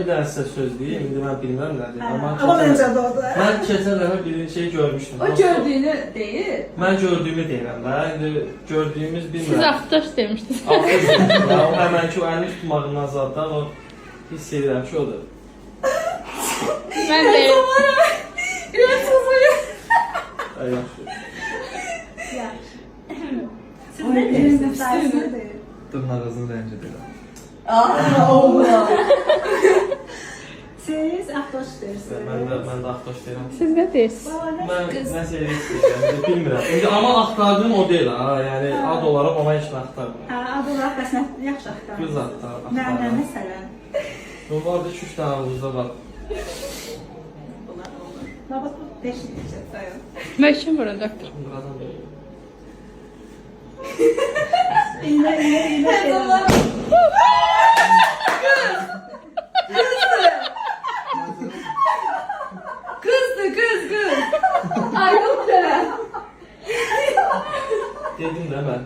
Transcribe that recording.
bir dənə sizə söz deyim. İndi mən bilmirəm nədir. Amma məncə doğru. Mən keçən dəfə bir şey görmüşdüm. O gördüyünü deyir. Mən gördüyümü deyirəm də. İndi gördüyümüz bilmirəm. Siz axtaş demişdiniz. O həmənki o əlini tutmağından zaten o hiss edirəm ki odur. Mən də Ay, yaxşı. Siz nə deyirsiniz? Dırnağınızın rəngi deyirəm. Allah. Siz Aftoş deyirsiniz. Mən də axtaş deyirəm. siz nə deyirsiniz? Mən nəsə elə istəyirəm, bilmirəm. İndi amma axtardığım o deyil ha, yəni ad olaraq ona heç nə axtarmıram. Ad olaraq bəs nə yaxşı axtarır? Qız axtarıram. Nə məsələn? O vardı 2-3 dənə havuzda var. Bax, 5 necə sayın. Möhkəm vurun doktor. Qadın deyil. İğne. Kız. Ayrıl. Dedim də mən.